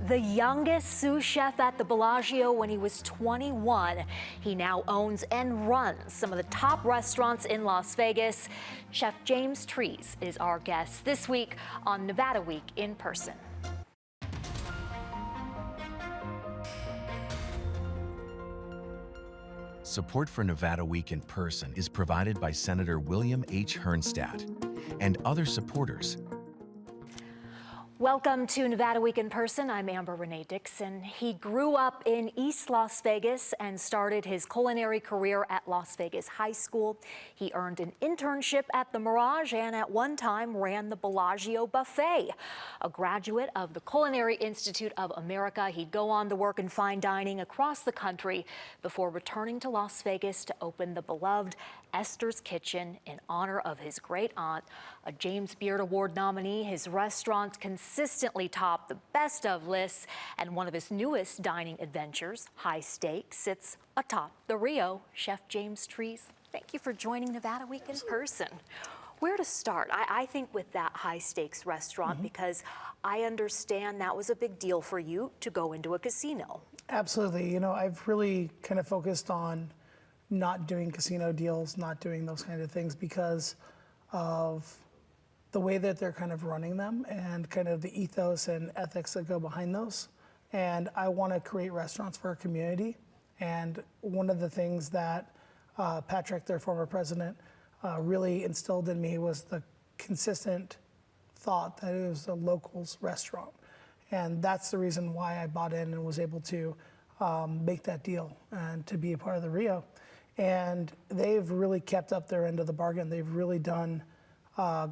The youngest sous chef at the Bellagio when he was 21. He now owns and runs some of the top restaurants in Las Vegas. Chef James Trees is our guest this week on Nevada Week in Person. Support for Nevada Week in Person is provided by Senator William H. Hernstadt and other supporters. Welcome to Nevada Week in Person. I'm Amber Renee Dixon. He grew up in East Las Vegas and started his culinary career at Las Vegas High School. He earned an internship at the Mirage and at one time ran the Bellagio Buffet. A graduate of the Culinary Institute of America, he'd go on to work in fine dining across the country before returning to Las Vegas to open the beloved Esther's Kitchen in honor of his great aunt. A James Beard Award nominee, his restaurants consistently top the best of lists, and one of his newest dining adventures, High Stakes, sits atop the Rio. Chef James Trees, thank you for joining Nevada Week in Person. Where to start? I think with that High Stakes restaurant, because I understand that was a big deal for you to go into a casino. Absolutely. You know, I've really kind of focused on not doing casino deals, not doing those kind of things because of the way that they're kind of running them and kind of the ethos and ethics that go behind those. And I want to create restaurants for our community. And one of the things that Patrick, their former president, really instilled in me was the consistent thought that it was a locals restaurant. And that's the reason why I bought in and was able to make that deal and to be a part of the Rio. And they've really kept up their end of the bargain. They've really done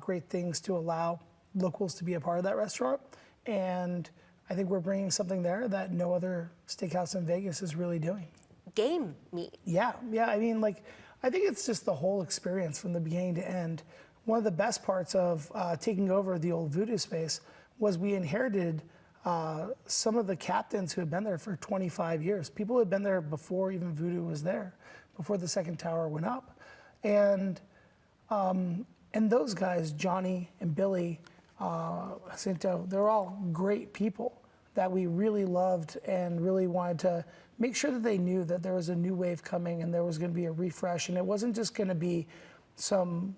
great things to allow locals to be a part of that restaurant. And I think we're bringing something there that no other steakhouse in Vegas is really doing. Game meat. Yeah. I mean, like, I think it's just the whole experience from the beginning to end. One of the best parts of taking over the old Voodoo space was we inherited some of the captains who had been there for 25 years. People who had been there before even Voodoo was there, before the second tower went up. And those guys, Johnny and Billy Jacinto, they're all great people that we really loved and really wanted to make sure that they knew that there was a new wave coming and there was going to be a refresh. And it wasn't just going to be some,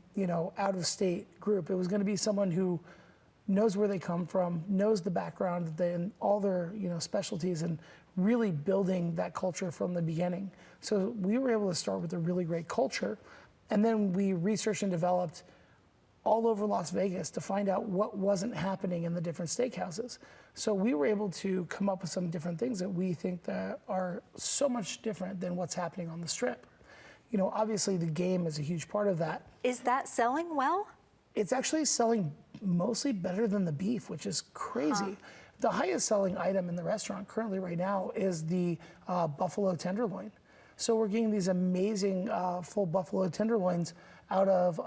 out-of-state group. It was going to be someone who knows where they come from, knows the background and all their, specialties, and really building that culture from the beginning. So we were able to start with a really great culture, and then we researched and developed all over Las Vegas to find out what wasn't happening in the different steakhouses. So we were able to come up with some different things that we think that are so much different than what's happening on the Strip. Obviously the game is a huge part of that. Is that selling well? It's actually selling mostly better than the beef, which is crazy. The highest selling item in the restaurant currently right now is the buffalo tenderloin. So we're getting these amazing full buffalo tenderloins out of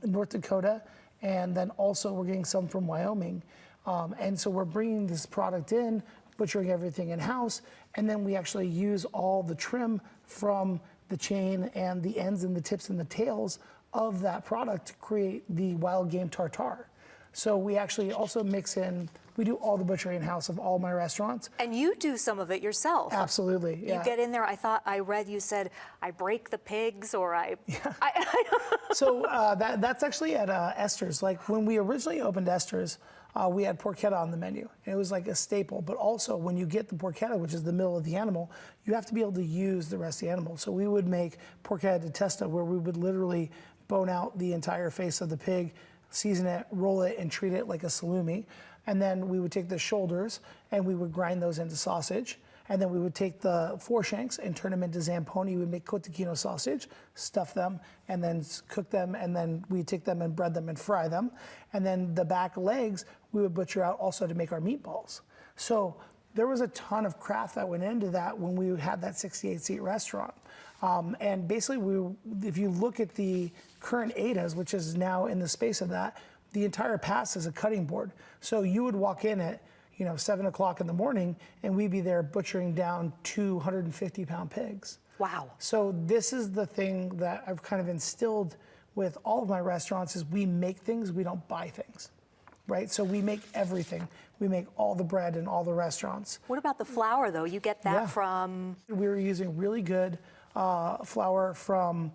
North Dakota, and then also we're getting some from Wyoming. And so we're bringing this product in, butchering everything in-house, and then we actually use all the trim from the chain and the ends and the tips and the tails of that product to create the wild game tartare. So we actually also mix in, we do all the butchery in-house of all my restaurants. And you do some of it yourself. Absolutely, yeah. You get in there, I read you said, I break the pigs or I... Yeah. So that's actually at Esther's. Like when we originally opened Esther's, we had porchetta on the menu. It was like a staple, but also when you get the porchetta, which is the middle of the animal, you have to be able to use the rest of the animal. So we would make porchetta di testa, where we would literally bone out the entire face of the pig, season it, roll it, and treat it like a salumi. And then we would take the shoulders and we would grind those into sausage. And then we would take the foreshanks and turn them into zamponi. We would make cotechino sausage, stuff them, and then cook them. And then we take them and bread them and fry them. And then the back legs, we would butcher out also to make our meatballs. So there was a ton of craft that went into that when we had that 68-seat restaurant. And basically, if you look at the current ADAs, which is now in the space of that, the entire pass is a cutting board. So you would walk in at 7 o'clock in the morning, and we'd be there butchering down 250-pound pigs. Wow. So this is the thing that I've kind of instilled with all of my restaurants is we make things, we don't buy things. right? So we make everything. We make all the bread in all the restaurants. What about the flour, though? You get that Yeah. from... We were using really good flour from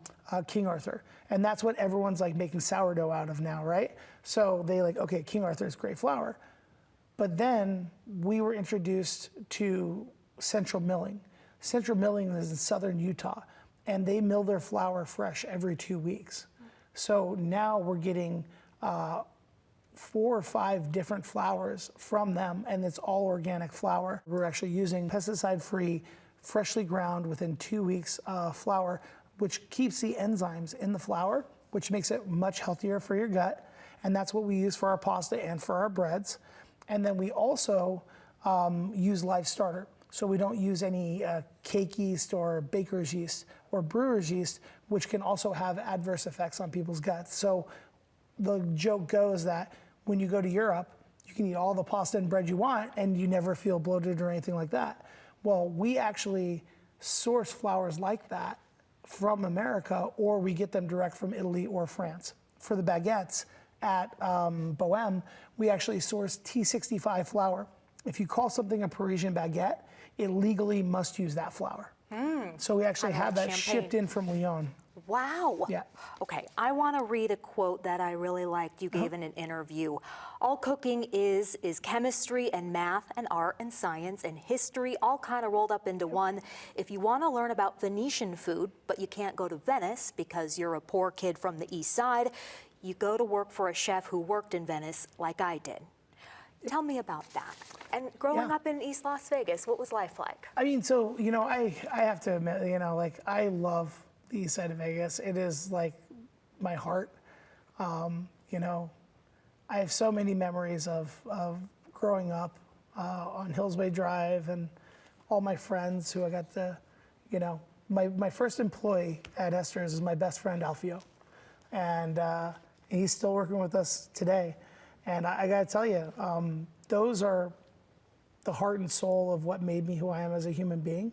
King Arthur. And that's what everyone's like making sourdough out of now, right? So they like, okay, King Arthur's great flour. But then we were introduced to Central Milling. Central Milling is in southern Utah, and they mill their flour fresh every 2 weeks. So now we're getting 4 or 5 different flours from them, and it's all organic flour. We're actually using pesticide-free, freshly ground within 2 weeks flour, which keeps the enzymes in the flour, which makes it much healthier for your gut. And that's what we use for our pasta and for our breads. And then we also use live starter. So we don't use any cake yeast or baker's yeast or brewer's yeast, which can also have adverse effects on people's guts. So the joke goes that when you go to Europe, you can eat all the pasta and bread you want and you never feel bloated or anything like that. Well, we actually source flours like that from America, or we get them direct from Italy or France. For the baguettes at Bohème, we actually source T65 flour. If you call something a Parisian baguette, it legally must use that flour. So we actually have that shipped in from Lyon. Wow. Yeah. Okay, I want to read a quote that I really liked you gave in an interview. All cooking is chemistry and math and art and science and history all kind of rolled up into one. If you want to learn about Venetian food, but you can't go to Venice because you're a poor kid from the East Side, you go to work for a chef who worked in Venice like I did. Tell me about that. And growing up in East Las Vegas, what was life like? I mean, so, you know, I have to admit, you know, like I love the east side of Vegas. It is like my heart. You know, I have so many memories of growing up on Hillsway Drive and all my friends who I got to, you know, my first employee at Esther's is my best friend, Alfio. And he's still working with us today. And I gotta tell you, those are the heart and soul of what made me who I am as a human being.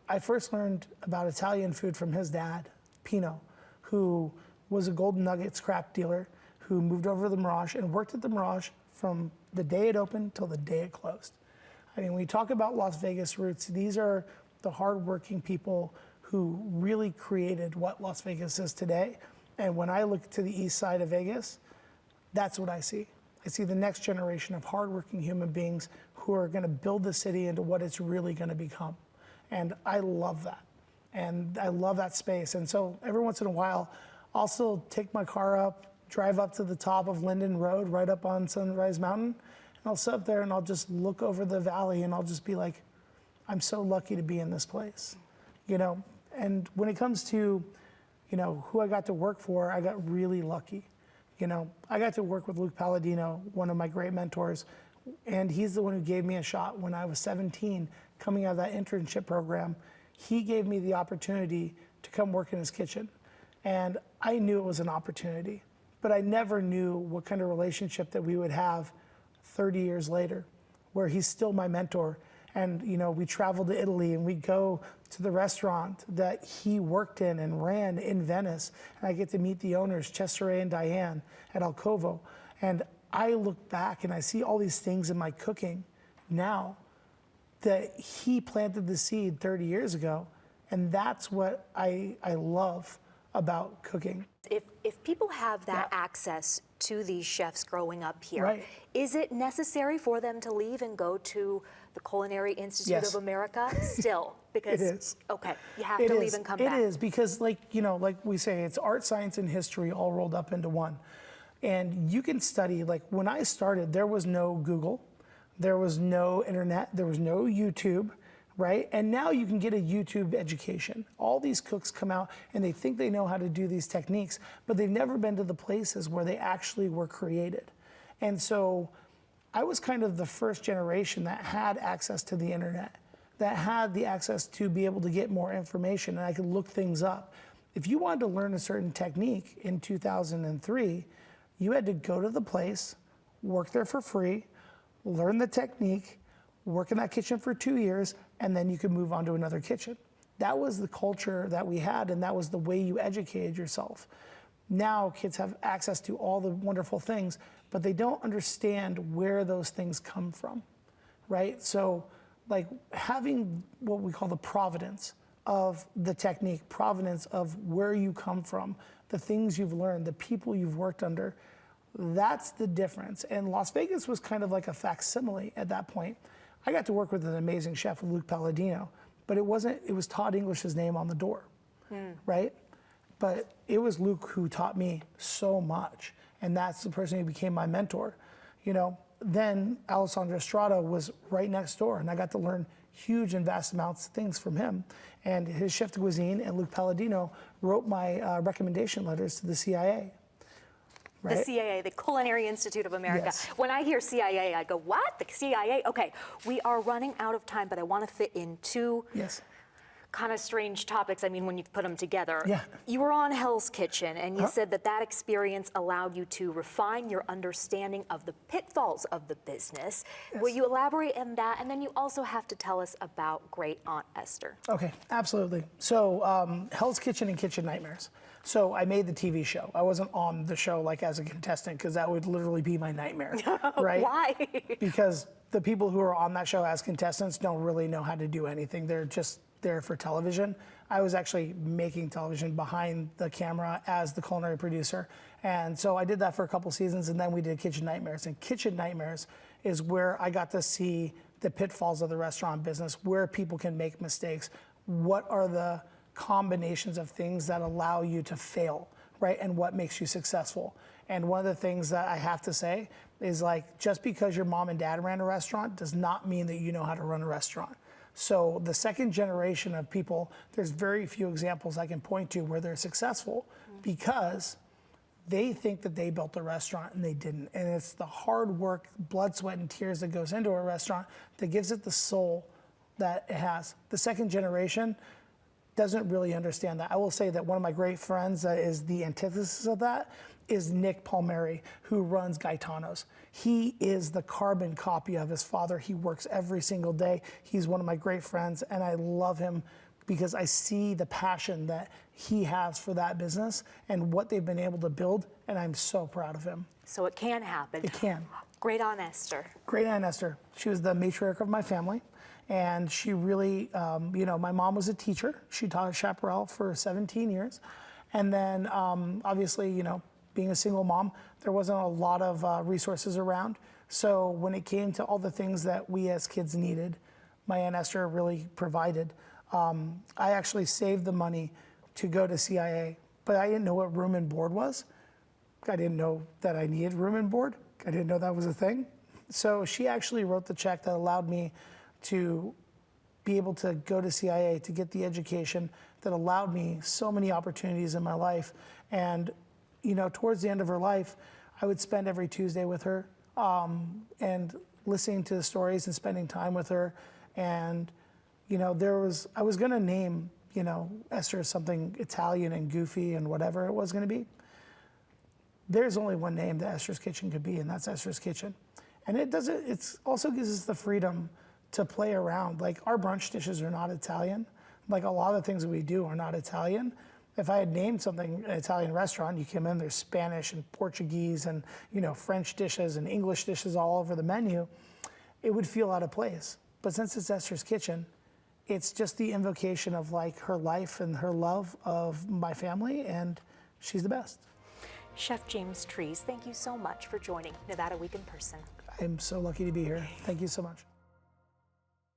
I first learned about Italian food from his dad, Pino, who was a Golden Nugget scrap dealer who moved over to the Mirage and worked at the Mirage from the day it opened till the day it closed. I mean, when you talk about Las Vegas roots, these are the hardworking people who really created what Las Vegas is today. And when I look to the east side of Vegas, that's what I see. I see the next generation of hardworking human beings who are gonna build the city into what it's really gonna become. And I love that. And I love that space. And so every once in a while, I'll still take my car up, drive up to the top of Linden Road, right up on Sunrise Mountain, and I'll sit up there and I'll just look over the valley and I'll just be like, I'm so lucky to be in this place, you know? And when it comes to, you know, who I got to work for, I got really lucky. You know, I got to work with Luke Palladino, one of my great mentors, and he's the one who gave me a shot when I was 17, coming out of that internship program. He gave me the opportunity to come work in his kitchen. And I knew it was an opportunity, but I never knew what kind of relationship that we would have 30 years later, where he's still my mentor. And, you know, we travel to Italy and we go to the restaurant that he worked in and ran in Venice. And I get to meet the owners, Cesare and Diane at Alcovo. And I look back and I see all these things in my cooking now that he planted the seed 30 years ago. And that's what I love about cooking. If people have that access to these chefs growing up here, Right. is it necessary for them to leave and go to the Culinary Institute Yes. of America still? Because It is. Okay, you have It to is. leave and come It back. is because, like, you know, like we say, it's art, science, and history all rolled up into one. And you can study, like when I started, there was no Google, there was no internet, there was no YouTube, right? And now you can get a YouTube education. All these cooks come out and they think they know how to do these techniques, but they've never been to the places where they actually were created. And so I was kind of the first generation that had access to the internet, that had the access to be able to get more information, and I could look things up. If you wanted to learn a certain technique in 2003, you had to go to the place, work there for free, learn the technique, work in that kitchen for 2 years, and then you could move on to another kitchen. That was the culture that we had, and that was the way you educated yourself. Now kids have access to all the wonderful things, but they don't understand where those things come from, right? So like having what we call the provenance of the technique, provenance of where you come from, the things you've learned, the people you've worked under, that's the difference. And Las Vegas was kind of like a facsimile at that point. I got to work with an amazing chef, Luke Palladino, but it was Todd English's name on the door, right? But it was Luke who taught me so much. And that's the person who became my mentor. You know, then Alessandro Estrada was right next door, and I got to learn huge and vast amounts of things from him. And his chef de cuisine and Luke Palladino wrote my recommendation letters to the CIA. Right? The CIA, the Culinary Institute of America. Yes. When I hear CIA, I go, what? The CIA? Okay, we are running out of time, but I want to fit in two Yes. kind of strange topics. I mean, when you put them together. Yeah. You were on Hell's Kitchen, and you said that experience allowed you to refine your understanding of the pitfalls of the business. Will you elaborate on that? And then you also have to tell us about Great Aunt Esther. Okay, absolutely. So Hell's Kitchen and Kitchen Nightmares. So I made the TV show. I wasn't on the show like as a contestant because that would literally be my nightmare, right? Why? Because the people who are on that show as contestants don't really know how to do anything. They're just there for television. I was actually making television behind the camera as the culinary producer. And so I did that for a couple seasons, and then we did Kitchen Nightmares. And Kitchen Nightmares is where I got to see the pitfalls of the restaurant business, where people can make mistakes, what are the combinations of things that allow you to fail, right? And what makes you successful. And one of the things that I have to say is like, just because your mom and dad ran a restaurant does not mean that you know how to run a restaurant. So the second generation of people, there's very few examples I can point to where they're successful because they think that they built a restaurant and they didn't. And it's the hard work, blood, sweat, and tears that goes into a restaurant that gives it the soul that it has. The second generation doesn't really understand that. I will say that one of my great friends that is the antithesis of that is Nick Palmieri, who runs Gaetano's. He is the carbon copy of his father. He works every single day. He's one of my great friends, and I love him because I see the passion that he has for that business and what they've been able to build, and I'm so proud of him. So it can happen. It can. Great Aunt Esther. Great Aunt Esther. She was the matriarch of my family. And she really, you know, my mom was a teacher. She taught at Chaparral for 17 years. And then obviously, you know, being a single mom, there wasn't a lot of resources around. So when it came to all the things that we as kids needed, my Aunt Esther really provided. I actually saved the money to go to CIA, but I didn't know what room and board was. I didn't know that I needed room and board. I didn't know that was a thing. So she actually wrote the check that allowed me to be able to go to CIA, to get the education that allowed me so many opportunities in my life. And, you know, towards the end of her life, I would spend every Tuesday with her and listening to the stories and spending time with her. And, you know, I was gonna name, you know, Esther something Italian and goofy and whatever it was gonna be. There's only one name that Esther's Kitchen could be, and that's Esther's Kitchen. And it also gives us the freedom to play around. Like our brunch dishes are not Italian. Like a lot of things that we do are not Italian. If I had named something an Italian restaurant, you come in, there's Spanish and Portuguese and, you know, French dishes and English dishes all over the menu, it would feel out of place. But since it's Esther's Kitchen, it's just the invocation of like her life and her love of my family, and she's the best. Chef James Trees, thank you so much for joining Nevada Week in Person. I'm so lucky to be here. Thank you so much.